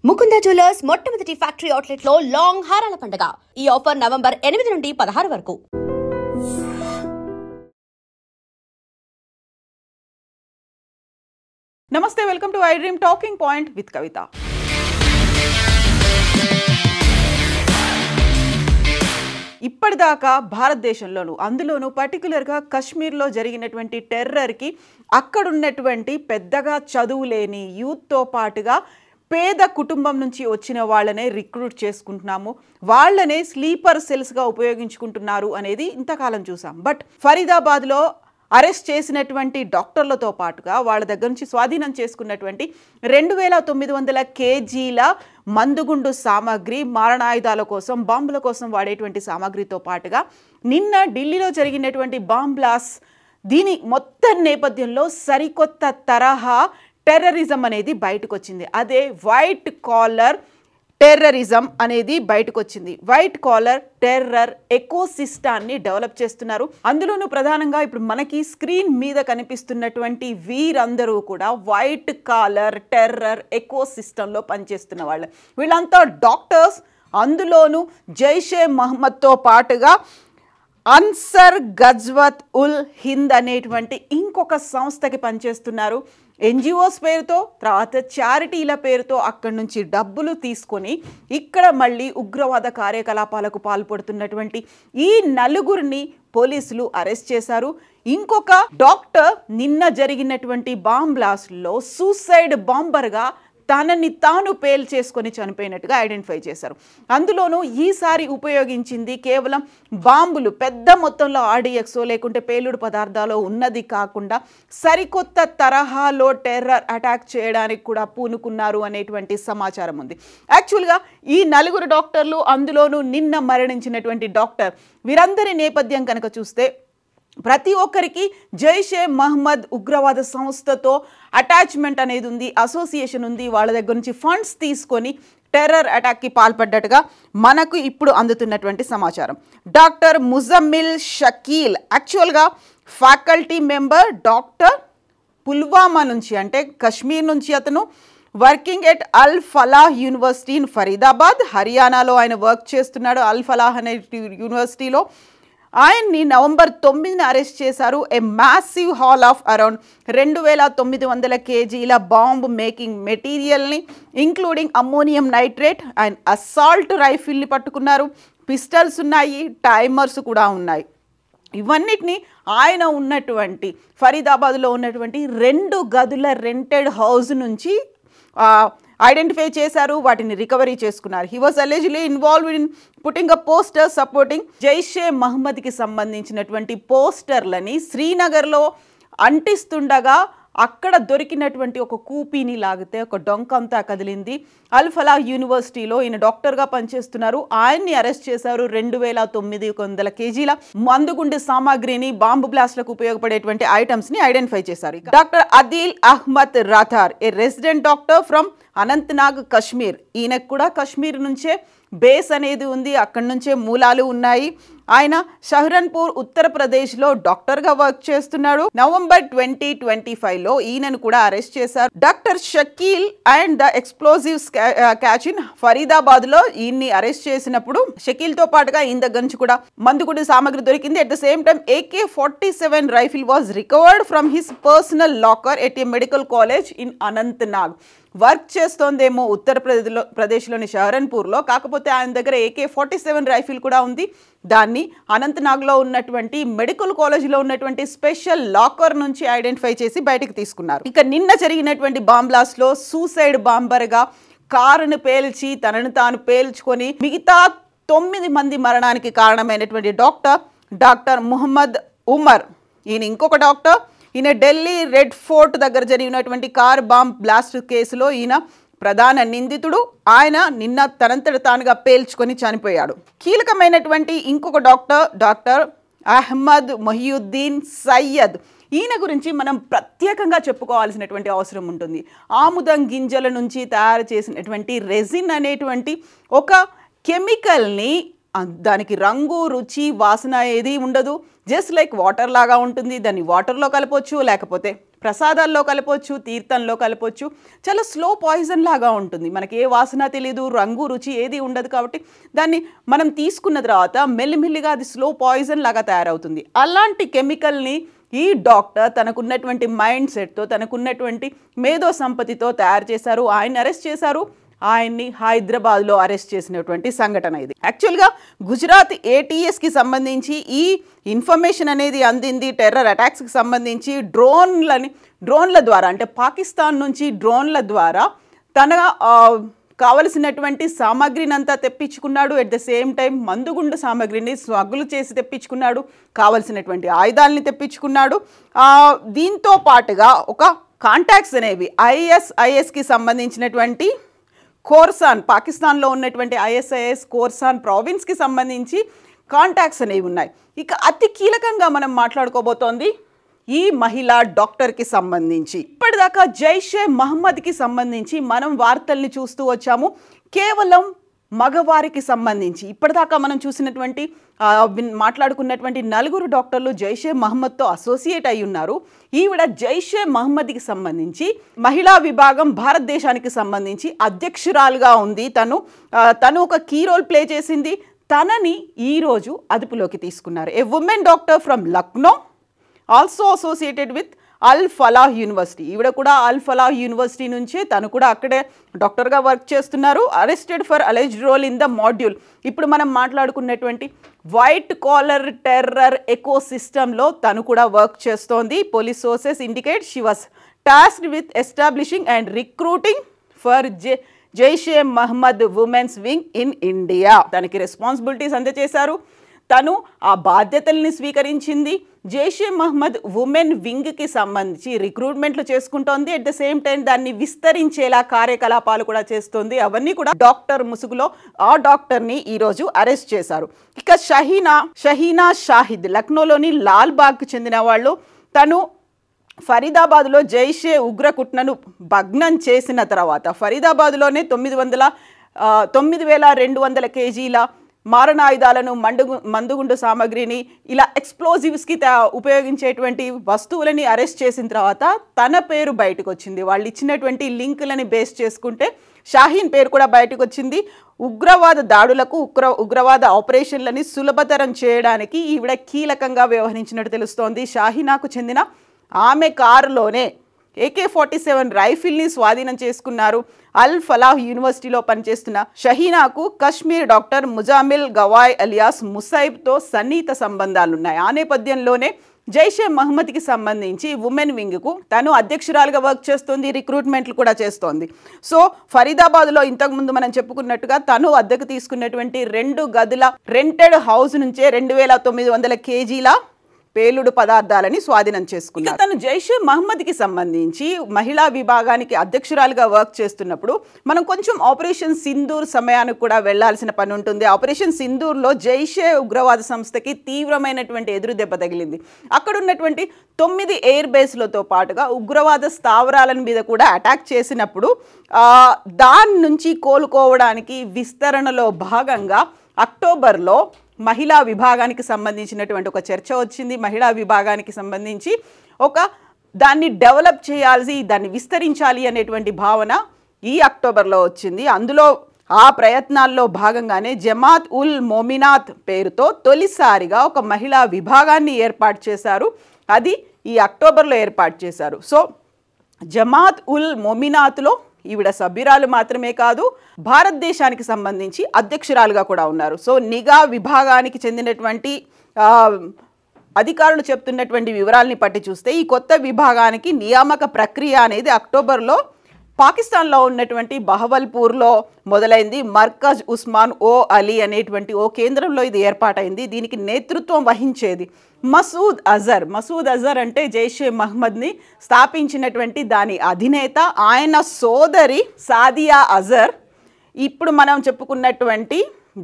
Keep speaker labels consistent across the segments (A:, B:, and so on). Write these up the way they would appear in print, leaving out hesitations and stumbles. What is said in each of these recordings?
A: Mukunda jewellers మొట్టమొదటి factory outlet లో long హారాల పండుగ. ఈ ఆఫర్ నవంబర్ 8 నుండి 16 వరకు.
B: నమస్తే, welcome to I dream talking point with Kavitha. ఇప్పటిదాకా భారతదేశంలోనూ అందులోనూ పర్టికులర్గా కశ్మీర్లో జరిగినటువంటి టెర్రర్కి అక్కడున్నటువంటి పెద్దగా చదువు లేని యూత్తో పాటుగా పేద కుటుంబం నుంచి వచ్చిన వాళ్ళనే రిక్రూట్ చేసుకుంటున్నాము, వాళ్ళనే స్లీపర్ సెల్స్గా ఉపయోగించుకుంటున్నారు అనేది ఇంతకాలం చూసాం. బట్ ఫరీదాబాద్లో అరెస్ట్ చేసినటువంటి డాక్టర్లతో పాటుగా వాళ్ళ దగ్గర నుంచి స్వాధీనం చేసుకున్నటువంటి 2900 కేజీల మందుగుండు సామాగ్రి, మారణాయుధాల కోసం, బాంబుల కోసం వాడేటువంటి సామాగ్రితో పాటుగా నిన్న ఢిల్లీలో జరిగినటువంటి బాంబ్ బ్లాస్ట్, దీని మొత్తం నేపథ్యంలో సరికొత్త తరహా టెర్రరిజం అనేది బయటకు వచ్చింది. అదే వైట్ కాలర్ టెర్రరిజం అనేది బయటకు వచ్చింది. వైట్ కాలర్ టెర్రర్ ఎకోసిస్టాన్ని డెవలప్ చేస్తున్నారు. అందులోనూ ప్రధానంగా ఇప్పుడు మనకి స్క్రీన్ మీద కనిపిస్తున్నటువంటి వీరందరూ కూడా వైట్ కాలర్ టెర్రర్ ఎకోసిస్టంలో పనిచేస్తున్న వాళ్ళు. వీళ్ళంతా డాక్టర్స్, అందులోనూ జైషే మహమ్మద్తో పాటుగా అన్సర్ గజ్వత్ ఉల్ హింద్ అనేటువంటి ఇంకొక సంస్థకి పనిచేస్తున్నారు. ఎన్జిఓస్ పేరుతో, తర్వాత చారిటీల పేరుతో అక్కడి నుంచి డబ్బులు తీసుకొని ఇక్కడ మళ్ళీ ఉగ్రవాద కార్యకలాపాలకు పాల్పడుతున్నటువంటి ఈ నలుగురిని పోలీసులు అరెస్ట్ చేశారు. ఇంకొక డాక్టర్ నిన్న జరిగినటువంటి బాంబ్ బ్లాస్ట్లో సూసైడ్ బాంబర్గా తనని తాను పేల్చేసుకొని చనిపోయినట్టుగా ఐడెంటిఫై చేశారు. అందులోనూ ఈసారి ఉపయోగించింది కేవలం బాంబులు, పెద్ద మొత్తంలో ఆర్డిఎక్సో లేకుంటే పేలుడు పదార్థాలు ఉన్నది కాకుండా సరికొత్త తరహాలో టెర్రర్ అటాక్ చేయడానికి కూడా పూనుకున్నారు అనేటువంటి సమాచారం ఉంది. యాక్చువల్గా ఈ నలుగురు డాక్టర్లు, అందులోనూ నిన్న మరణించినటువంటి డాక్టర్, వీరందరి నేపథ్యం కనుక చూస్తే ప్రతి ఒక్కరికి జైషే మహమ్మద్ ఉగ్రవాద సంస్థతో అటాచ్మెంట్ అనేది ఉంది, అసోసియేషన్ ఉంది. వాళ్ళ దగ్గర నుంచి ఫండ్స్ తీసుకొని టెర్రర్ అటాక్కి పాల్పడ్డట్టుగా మనకు ఇప్పుడు అందుతున్నటువంటి సమాచారం. డాక్టర్ ముజమ్మిల్ షకీల్ యాక్చువల్గా ఫ్యాకల్టీ మెంబర్, డాక్టర్, పుల్వామా నుంచి అంటే కశ్మీర్ నుంచి అతను working at Al Falah university in Faridabad, హర్యానాలో ఆయన వర్క్ చేస్తున్నాడు. అల్ ఫలాహ్ అనే యూనివర్సిటీలో ఆయన్ని నవంబర్ 9న అరెస్ట్ చేశారు. A massive haul of around 2900 కేజీల బాంబ్ మేకింగ్ మెటీరియల్ని, including ammonium nitrate and assault రైఫిల్ని పట్టుకున్నారు. పిస్టల్స్ ఉన్నాయి, టైమర్స్ కూడా ఉన్నాయి. ఇవన్నిటిని ఆయన ఉన్నటువంటి ఫరీదాబాద్లో ఉన్నటువంటి 2 గదుల రెంటెడ్ హౌస్ నుంచి ఐడెంటిఫై చేశారు, వాటిని రికవరీ చేసుకున్నారు. He was allegedly involved in putting a poster supporting Jaishe మహమ్మద్కి సంబంధించినటువంటి పోస్టర్లని శ్రీనగర్లో అంటిస్తుండగా అక్కడ దొరికినటువంటి ఒక కూపీని లాగితే ఒక డొంకంతా కదిలింది. అల్ ఫలాహ్ యూనివర్సిటీలో ఈయన డాక్టర్గా పనిచేస్తున్నారు. ఆయన్ని అరెస్ట్ చేశారు. 2900 కేజీల మందుగుండు సామాగ్రిని, బాంబు బ్లాస్ట్లకు ఉపయోగపడేటువంటి ఐటమ్స్ని ఐడెంటిఫై చేశారు. Doctor Adil Ahmad Rather, a resident doctor from Anantnag, Kashmir. ఈయనకు కూడా కశ్మీర్ నుంచే బేస్ అనేది ఉంది, అక్కడి నుంచే మూలాలు ఉన్నాయి. ఆయన షహరన్పూర్, ఉత్తరప్రదేశ్లో డాక్టర్గా వర్క్ చేస్తున్నాడు. నవంబర్ 2025లో ఈయనను కూడా అరెస్ట్ చేశారు. Doctor Shakeel and the explosives catch in ఫరీదాబాద్లో ఈయన్ని అరెస్ట్ చేసినప్పుడు షకీల్తో పాటుగా ఈయన దగ్గర నుంచి కూడా మందుగుండు సామాగ్రి దొరికింది. At the same time AK-47 rifle was recovered from his personal locker at a medical college in Anantnag. Work చేస్తోందేమో ఉత్తరప్రదేశ్లోని షహరన్పూర్లో, కాకపోతే ఆయన దగ్గర AK-47 రైఫిల్ కూడా ఉంది. దాన్ని అనంతనాగ్లో ఉన్నటువంటి మెడికల్ కాలేజ్లో ఉన్నటువంటి స్పెషల్ లాకర్ నుంచి ఐడెంటిఫై చేసి బయటకు తీసుకున్నారు. ఇక నిన్న జరిగినటువంటి బాంబ్ బ్లాస్ట్లో సూసైడ్ బాంబర్గా కారును పేల్చి తనను తాను పేల్చుకొని మిగతా 9 మంది మరణానికి కారణమైనటువంటి డాక్టర్ ముహమ్మద్ ఉమర్, ఈయన ఇంకొక డాక్టర్. ఈయన ఢిల్లీ రెడ్ ఫోర్ట్ దగ్గర జరిగినటువంటి కార్ బాంబ్ బ్లాస్ట్ కేసులో ఈయన ప్రధాన నిందితుడు. ఆయన నిన్న తనంతట తానుగా పేల్చుకొని చనిపోయాడు. కీలకమైనటువంటి ఇంకొక డాక్టర్ అహ్మద్ మొహియుద్దీన్ సయ్యద్, ఈయన గురించి మనం ప్రత్యేకంగా చెప్పుకోవాల్సినటువంటి అవసరం ఉంటుంది. ఆముదం గింజల నుంచి తయారు చేసినటువంటి రెజిన్ అనేటువంటి ఒక కెమికల్ని, దానికి రంగు, రుచి, వాసన ఏది ఉండదు, జస్ట్ లైక్ వాటర్ లాగా ఉంటుంది. దాన్ని వాటర్లో కలపొచ్చు, లేకపోతే ప్రసాదాల్లో కలపొచ్చు, తీర్థంలో కలపొచ్చు. చాలా స్లో పాయిజన్ లాగా ఉంటుంది. మనకి ఏ వాసన తెలియదు, రంగు రుచి ఏది ఉండదు. కాబట్టి దాన్ని మనం తీసుకున్న తర్వాత మెల్లిమెల్లిగా అది స్లో పాయిజన్ లాగా తయారవుతుంది. అలాంటి కెమికల్ని ఈ డాక్టర్ తనకున్నటువంటి మైండ్ సెట్తో, తనకున్నటువంటి మేధో సంపత్తితో తయారు చేశారు. ఆయన్ని అరెస్ట్ చేశారు. ఆయన్ని హైదరాబాద్లో అరెస్ట్ చేసినటువంటి సంఘటన ఇది. యాక్చువల్గా గుజరాత్ ఏటీఎస్కి సంబంధించి ఈ ఇన్ఫర్మేషన్ అనేది అందింది. టెర్రర్ అటాక్స్కి సంబంధించి డ్రోన్ల ద్వారా, అంటే పాకిస్తాన్ నుంచి డ్రోన్ల ద్వారా తన కావలసినటువంటి సామాగ్రిని అంతా తెప్పించుకున్నాడు. ఎట్ ద సేమ్ టైం మందుగుండు సామాగ్రిని స్మగులు చేసి తెప్పించుకున్నాడు. కావలసినటువంటి ఆయుధాలని తెప్పించుకున్నాడు. దీంతో పాటుగా ఒక కాంటాక్ట్స్ అనేవి ఐఎస్ఐఎస్కి సంబంధించినటువంటి ఖోర్సాన్, పాకిస్తాన్లో ఉన్నటువంటి ఐఎస్ఐఎస్ ఖోర్సాన్ ప్రావిన్స్కి సంబంధించి కాంటాక్ట్స్ అనేవి ఉన్నాయి. ఇక అతి కీలకంగా మనం మాట్లాడుకోబోతోంది ఈ మహిళా డాక్టర్కి సంబంధించి. ఇప్పటిదాకా జైషే మహమ్మద్కి సంబంధించి మనం వార్తల్ని చూస్తూ వచ్చాము. కేవలం మగవారికి సంబంధించి ఇప్పటిదాకా మనం చూసినటువంటి మాట్లాడుకున్నటువంటి 4 డాక్టర్లు జైషే మహమ్మద్తో అసోసియేట్ అయి ఉన్నారు. ఈవిడ జైషే మహమ్మద్కి సంబంధించి మహిళా విభాగం భారతదేశానికి సంబంధించి అధ్యక్షురాలుగా ఉంది. తను ఒక కీ రోల్ ప్లే చేసింది. తనని ఈరోజు అదుపులోకి తీసుకున్నారు. A women doctor from Lucknow, also associated with Al Falah university. ఈవిడ కూడా అల్ ఫలాహ్ యూనివర్సిటీ నుంచే, తను కూడా అక్కడే డాక్టర్గా వర్క్ చేస్తున్నారు. Arrested for alleged role in the module. ఇప్పుడు మనం మాట్లాడుకున్నటువంటి వైట్ కాలర్ టెర్రర్ ఎకో సిస్టంలో తను కూడా వర్క్ చేస్తోంది. Police sources indicate she was tasked with establishing and recruiting for Jaishe Mohammed women's wing in India. తనకి రెస్పాన్సిబిలిటీస్ అందజేశారు. తను ఆ బాధ్యతల్ని స్వీకరించింది. జైషే మహమ్మద్ ఉమెన్ వింగ్కి సంబంధించి రిక్రూట్మెంట్లు చేసుకుంటోంది. అట్ ద సేమ్ టైం దాన్ని విస్తరించేలా కార్యకలాపాలు కూడా చేస్తోంది. అవన్నీ కూడా డాక్టర్ ముసుగులో ఆ డాక్టర్ని ఈరోజు అరెస్ట్ చేశారు. ఇక షహీనా షాహిద్ లక్నోలోని లాల్బాగ్కి చెందిన వాళ్ళు. తను ఫరీదాబాద్లో జైషే ఉగ్రకుట్నను భగ్నం చేసిన తర్వాత ఫరీదాబాద్లోనే 9,200 కేజీల మారణాయుధాలను, మందుగుండు సామాగ్రిని, ఇలా ఎక్స్ప్లోజివ్స్కి ఉపయోగించేటువంటి వస్తువులని అరెస్ట్ చేసిన తర్వాత తన పేరు బయటకు వచ్చింది. వాళ్ళు ఇచ్చినటువంటి లింకులని బేస్ చేసుకుంటే షాహీన్ పేరు కూడా బయటకు వచ్చింది. ఉగ్రవాద దాడులకు, ఉగ్రవాద ఆపరేషన్లని సులభతరం చేయడానికి ఈవిడ కీలకంగా వ్యవహరించినట్టు తెలుస్తోంది. షాహీనాకు చెందిన ఆమె కారులోనే AK-47 రైఫిల్ని స్వాధీనం చేసుకున్నారు. అల్ ఫలాహ్ యూనివర్సిటీలో పనిచేస్తున్న షహీనాకు కశ్మీర్ డాక్టర్ ముజామిల్ గవాయ్ అలియాస్ ముసైబ్తో సన్నిహిత సంబంధాలున్నాయి. ఆ నేపథ్యంలోనే జైషే మహమ్మద్కి సంబంధించి ఉమెన్ వింగ్కు తను అధ్యక్షురాలుగా వర్క్ చేస్తుంది. రిక్రూట్మెంట్లు కూడా చేస్తోంది. సో ఫరీదాబాద్లో ఇంతకుముందు మనం చెప్పుకున్నట్టుగా తను అద్దెకు తీసుకున్నటువంటి 2 గదుల రెంటెడ్ హౌస్ నుంచే 2,900 కేజీల పేలుడు పదార్థాలని స్వాధీనం చేసుకున్నారు. తను జైషే మహమ్మద్కి సంబంధించి మహిళా విభాగానికి అధ్యక్షురాలుగా వర్క్ చేస్తున్నప్పుడు మనం కొంచెం ఆపరేషన్ సింధూర్ సమయానికి కూడా వెళ్లాల్సిన పని ఉంటుంది. ఆపరేషన్ సింధూర్లో జైషే ఉగ్రవాద సంస్థకి తీవ్రమైనటువంటి ఎదురు దెబ్బ తగిలింది. అక్కడ ఉన్నటువంటి 9 ఎయిర్ బేస్లతో పాటుగా ఉగ్రవాద స్థావరాల మీద కూడా అటాక్ చేసినప్పుడు దాని నుంచి కోలుకోవడానికి విస్తరణలో భాగంగా అక్టోబర్లో మహిళా విభాగానికి సంబంధించినటువంటి ఒక చర్చ వచ్చింది. మహిళా విభాగానికి సంబంధించి దాన్ని డెవలప్ చేయాల్సి, దాన్ని విస్తరించాలి అనేటువంటి భావన ఈ అక్టోబర్లో వచ్చింది. అందులో ఆ ప్రయత్నాల్లో భాగంగానే జమాత్ ఉల్ మోమినాత్ పేరుతో తొలిసారిగా ఒక మహిళా విభాగాన్ని ఏర్పాటు చేశారు. అది ఈ అక్టోబర్లో ఏర్పాటు చేశారు. సో జమాత్ ఉల్ మోమినాత్లో ఈవిడ సభ్యురాలు మాత్రమే కాదు, భారతదేశానికి సంబంధించి అధ్యక్షురాలుగా కూడా ఉన్నారు. సో నిఘా విభాగానికి చెందినటువంటి అధికారులు చెప్తున్నటువంటి వివరాలని పట్టి చూస్తే ఈ కొత్త విభాగానికి నియామక ప్రక్రియ అనేది అక్టోబర్లో పాకిస్తాన్లో ఉన్నటువంటి బహవల్పూర్లో మొదలైంది. మర్కజ్ ఉస్మాన్ ఓ అలీ అనేటువంటి ఓ కేంద్రంలో ఇది ఏర్పాటైంది. దీనికి నేతృత్వం వహించేది మసూద్ అజర్ అంటే జైషే మహమ్మద్ని స్థాపించినటువంటి దాని అధినేత. ఆయన సోదరి సాదియా అజర్ ఇప్పుడు మనం చెప్పుకున్నటువంటి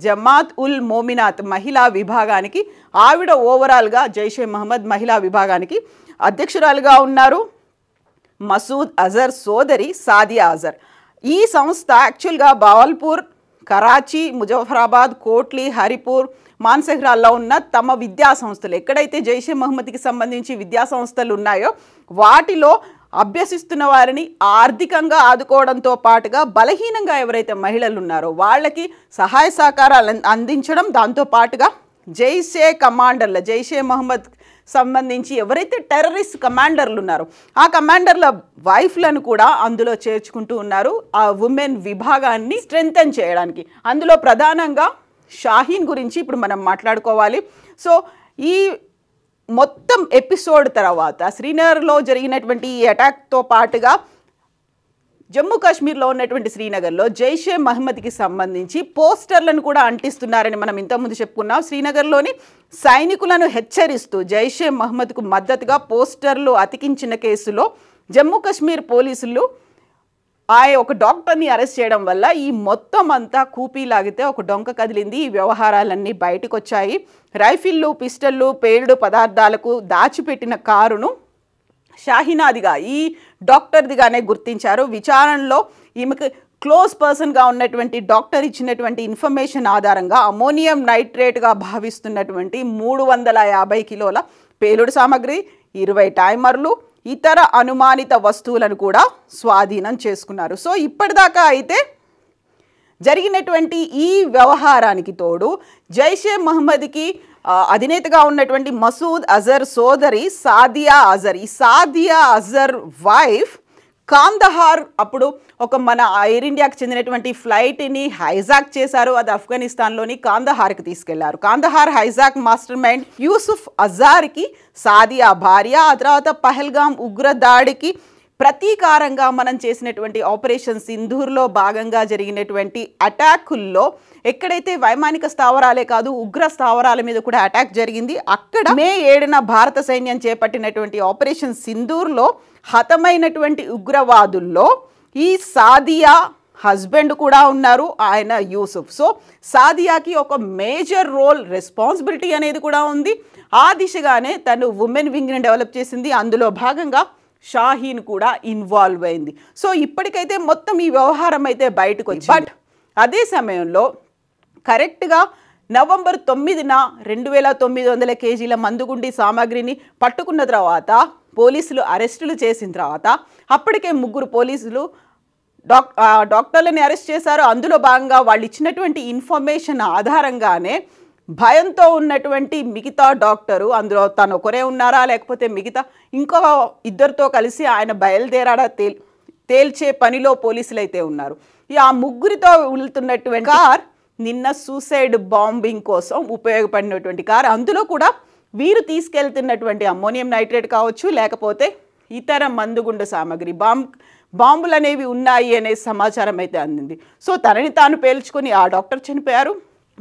B: జమాత్ ఉల్ మోమినాత్ మహిళా విభాగానికి ఆవిడ ఓవరాల్గా జైషే మహమ్మద్ మహిళా విభాగానికి అధ్యక్షురాలుగా ఉన్నారు. మసూద్ అజర్ సోదరి సాదియా అజర్. ఈ సంస్థ యాక్చువల్గా బావల్పూర్, కరాచీ, ముజఫరాబాద్, కోట్లీ, హరిపూర్, మాన్సెహ్రాల్లో ఉన్న తమ విద్యా సంస్థలు, ఎక్కడైతే జైషే మహమ్మద్కి సంబంధించి విద్యా సంస్థలు ఉన్నాయో వాటిలో అభ్యసిస్తున్న వారిని ఆర్థికంగా ఆదుకోవడంతో పాటుగా బలహీనంగా ఎవరైతే మహిళలు ఉన్నారో వాళ్ళకి సహాయ సహకారాలు అందించడం, దాంతో పాటుగా జైషే మహమ్మద్ సంబంధించి ఎవరైతే టెర్రరిస్ట్ కమాండర్లు ఉన్నారో ఆ కమాండర్ల వైఫ్లను కూడా అందులో చేర్చుకుంటూ ఉన్నారు, ఆ ఉమెన్ విభాగాన్ని స్ట్రెంథెన్ చేయడానికి. అందులో ప్రధానంగా షాహీన్ గురించి ఇప్పుడు మనం మాట్లాడుకోవాలి. సో ఈ మొత్తం ఎపిసోడ్ తర్వాత శ్రీనగర్లో జరిగినటువంటి ఈ అటాక్తో పాటుగా జమ్మూ కాశ్మీర్లో ఉన్నటువంటి శ్రీనగర్లో జైషే మహమ్మద్కి సంబంధించి పోస్టర్లను కూడా అంటిస్తున్నారని మనం ఇంతకుముందు చెప్పుకున్నాం. శ్రీనగర్లోని సైనికులను హెచ్చరిస్తూ జైషే మహమ్మద్కు మద్దతుగా పోస్టర్లు అతికించిన కేసులో జమ్మూ కాశ్మీర్ పోలీసులు ఒక డాక్టర్ని అరెస్ట్ చేయడం వల్ల ఈ మొత్తం అంతా కూపీలాగితే ఒక డొంక కదిలింది. ఈ వ్యవహారాలన్నీ బయటకు వచ్చాయి. రైఫిళ్ళు, పిస్టళ్ళు, పేలుడు పదార్థాలకు దాచిపెట్టిన కారును షాహీనాదిగా, ఈ డాక్టర్దిగానే గుర్తించారు. విచారణలో ఈమెకు క్లోజ్ పర్సన్గా ఉన్నటువంటి డాక్టర్ ఇచ్చినటువంటి ఇన్ఫర్మేషన్ ఆధారంగా అమోనియం నైట్రేట్గా భావిస్తున్నటువంటి 350 కిలోల పేలుడు సామాగ్రి, 20 టైమర్లు, ఇతర అనుమానిత వస్తువులను కూడా స్వాధీనం చేసుకున్నారు. సో ఇప్పటిదాకా అయితే జరిగినటువంటి ఈ వ్యవహారానికి తోడు జైషే మహమ్మద్కి అధినేతగా ఉన్నటువంటి మసూద్ అజర్ సోదరి సాదియా అజర్, ఈ సాదియా అజర్ వైఫ్ కాందహార్ అప్పుడు ఒక మన ఎయిర్ ఇండియాకి చెందినటువంటి ఫ్లైట్ని హైజాక్ చేశారు. అది ఆఫ్ఘనిస్తాన్లోని కాందహార్కి తీసుకెళ్లారు. Kandahar hijack master mind Yusuf అజార్కి సాదియా భార్య. ఆ తర్వాత పహల్గామ్ ఉగ్రదాడికి ప్రతీకారంగా మనం చేసినటువంటి ఆపరేషన్ సింధూర్లో భాగంగా జరిగినటువంటి అటాకుల్లో ఎక్కడైతే వైమానిక స్థావరాలే కాదు ఉగ్ర స్థావరాల మీద కూడా అటాక్ జరిగింది. అక్కడ మే 7న భారత సైన్యం చేపట్టినటువంటి ఆపరేషన్ సింధూర్లో హతమైనటువంటి ఉగ్రవాదుల్లో ఈ సాదియా హస్బెండ్ కూడా ఉన్నారు, ఆయన యూసుఫ్. సో సాదియాకి ఒక మేజర్ రోల్, రెస్పాన్సిబిలిటీ అనేది కూడా ఉంది. ఆ దిశగానే తను ఉమెన్ వింగ్ని డెవలప్ చేసింది. అందులో భాగంగా షాహీన్ కూడా ఇన్వాల్వ్ అయింది. సో ఇప్పటికైతే మొత్తం ఈ వ్యవహారం అయితే బయటకు వచ్చింది. బట్ అదే సమయంలో కరెక్ట్గా నవంబర్ 9న 2900 కేజీల మందుగుండి సామాగ్రిని పట్టుకున్న తర్వాత పోలీసులు అరెస్టులు చేసిన తర్వాత అప్పటికే 3 పోలీసులు డాక్టర్లని అరెస్ట్ చేశారు. అందులో భాగంగా వాళ్ళు ఇచ్చినటువంటి ఇన్ఫర్మేషన్ ఆధారంగానే భయంతో ఉన్నటువంటి మిగతా డాక్టరు, అందులో తను ఒకరే ఉన్నారా లేకపోతే మిగతా ఇంకో 2తో కలిసి ఆయన బయలుదేరాడా తేల్చే పనిలో పోలీసులు అయితే ఉన్నారు. ఆ 3తో వెళ్తున్నటువంటి కార్ నిన్న సూసైడ్ బాంబింగ్ కోసం ఉపయోగపడినటువంటి కార్. అందులో కూడా వీరు తీసుకెళ్తున్నటువంటి అమ్మోనియం నైట్రేట్ కావచ్చు లేకపోతే ఇతర మందుగుండు సామాగ్రి, బాంబులు అనేవి ఉన్నాయి అనే సమాచారం అయితే అందింది. సో తనని తాను పేల్చుకొని ఆ డాక్టర్ చనిపోయారు.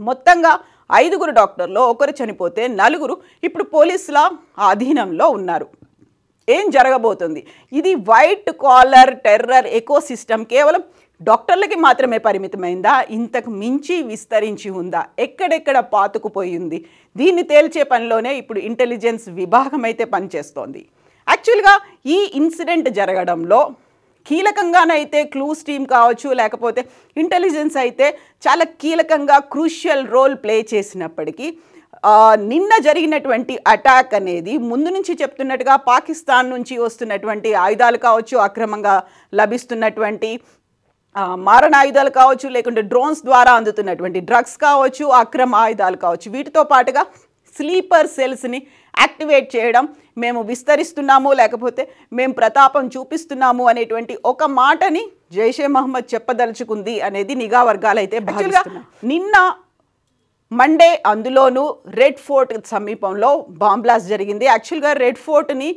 B: మొత్తంగా 5 డాక్టర్లో ఒకరు చనిపోతే 4 ఇప్పుడు పోలీసుల అధీనంలో ఉన్నారు. ఏం జరగబోతుంది? ఇది వైట్ కాలర్ టెర్రర్ ఎకోసిస్టమ్ కేవలం డాక్టర్లకి మాత్రమే పరిమితమైందా? ఇంతకు మించి విస్తరించి ఉందా? ఎక్కడెక్కడ పాతుకుపోయింది? దీన్ని తేల్చే పనిలోనే ఇప్పుడు ఇంటెలిజెన్స్ విభాగం అయితే పనిచేస్తోంది. యాక్చువల్గా ఈ ఇన్సిడెంట్ జరగడంలో కీలకంగానైతే క్లూస్ టీమ్ కావచ్చు లేకపోతే ఇంటెలిజెన్స్ అయితే చాలా కీలకంగా క్రూషియల్ రోల్ ప్లే చేసినప్పటికీ నిన్న జరిగినటువంటి అటాక్ అనేది ముందు నుంచి చెప్తున్నట్టుగా పాకిస్తాన్ నుంచి వస్తున్నటువంటి ఆయుధాలు కావచ్చు, అక్రమంగా లభిస్తున్నటువంటి మారణాయుధాలు కావచ్చు, లేకుంటే డ్రోన్స్ ద్వారా అందుతున్నటువంటి డ్రగ్స్ కావచ్చు, అక్రమ ఆయుధాలు కావచ్చు, వీటితో పాటుగా స్లీపర్ సెల్స్ని యాక్టివేట్ చేయడం, మేము విస్తరిస్తున్నాము లేకపోతే మేము ప్రతాపం చూపిస్తున్నాము అనేటువంటి ఒక మాటని జైషే మహమ్మద్ చెప్పదలుచుకుంది అనేది నిఘా వర్గాలు అయితే భావిస్తున్నాయి. నిన్న మండే అందులోనూ రెడ్ ఫోర్ట్ సమీపంలో బాంబ్ బ్లాస్ట్ జరిగింది. యాక్చువల్గా రెడ్ ఫోర్ట్ని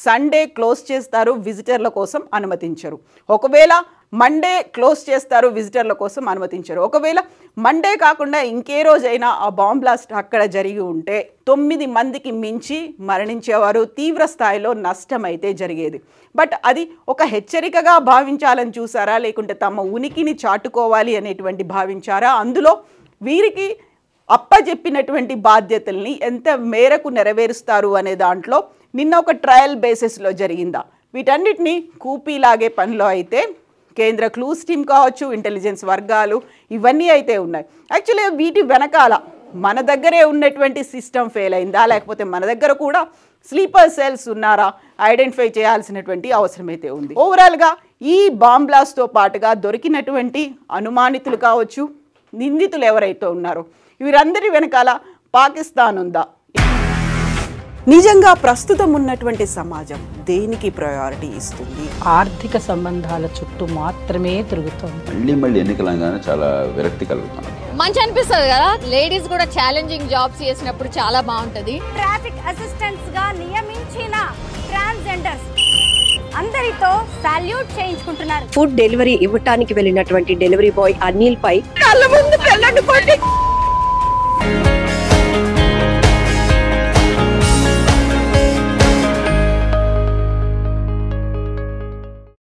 B: సండే క్లోజ్ చేస్తారు, విజిటర్ల కోసం అనుమతించరు. ఒకవేళ మండే క్లోజ్ చేస్తారు, విజిటర్ల కోసం అనుమతించరు. ఒకవేళ మండే కాకుండా ఇంకే రోజైనా ఆ బాంబ్ బ్లాస్ట్ అక్కడ జరిగి ఉంటే 9 మందికి మించి మరణించేవారు, తీవ్ర స్థాయిలో నష్టం అయితే జరిగేది. బట్ అది ఒక హెచ్చరికగా భావించాలని చూసారా లేకుంటే తమ ఉనికిని చాటుకోవాలి అనేటువంటి భావించారా? అందులో వీరికి అప్పజెప్పినటువంటి బాధ్యతల్ని ఎంత మేరకు నెరవేరుస్తారు అనే దాంట్లో నిన్న ఒక ట్రయల్ బేసిస్లో జరిగిందా? వీటన్నిటిని కూపీలాగే పనిలో అయితే కేంద్ర క్లూస్ టీమ్ కావచ్చు, ఇంటెలిజెన్స్ వర్గాలు ఇవన్నీ అయితే ఉన్నాయి. యాక్చువల్గా వీటి వెనకాల మన దగ్గరే ఉన్నటువంటి సిస్టమ్ ఫెయిల్ అయిందా లేకపోతే మన దగ్గర కూడా స్లీపర్ సెల్స్ ఉన్నారా ఐడెంటిఫై చేయాల్సినటువంటి అవసరం అయితే ఉంది. ఓవరాల్గా ఈ బాంబ్ బ్లాస్ట్తో పాటుగా దొరికినటువంటి అనుమానితులు కావచ్చు, నిందితులు ఎవరైతే ఉన్నారో వీరందరి వెనకాల పాకిస్తాన్ ఉందా? నిజంగా ప్రస్తుతం ఉన్నటువంటి సమాజం దేనికి ప్రయారిటీ ఇస్తుంది?
C: ఆర్థిక సంబంధాల చుట్టూ మాత్రమే తిరుగుతుంది.
D: మళ్ళీ ఎన్నికలంగానే చాలా విరక్తి కలుగుతుంది.
E: మంచి అనిపిస్తుంది కదా, లేడీస్ కూడా ఛాలెంజింగ్ జాబ్స్ చేసినప్పుడు చాలా బాగుంటది.
F: ట్రాఫిక్ అసిస్టెంట్స్ గా నియమించిన ట్రాన్స్జెండర్స్ అందరితో సాల్యూట్ చేయించుకుంటున్నారు.
G: ఫుడ్ డెలివరీ ఇవ్వటానికి వెళ్ళినటువంటి డెలివరీ బాయ్ అనిల్ పై కళ్ళ ముందు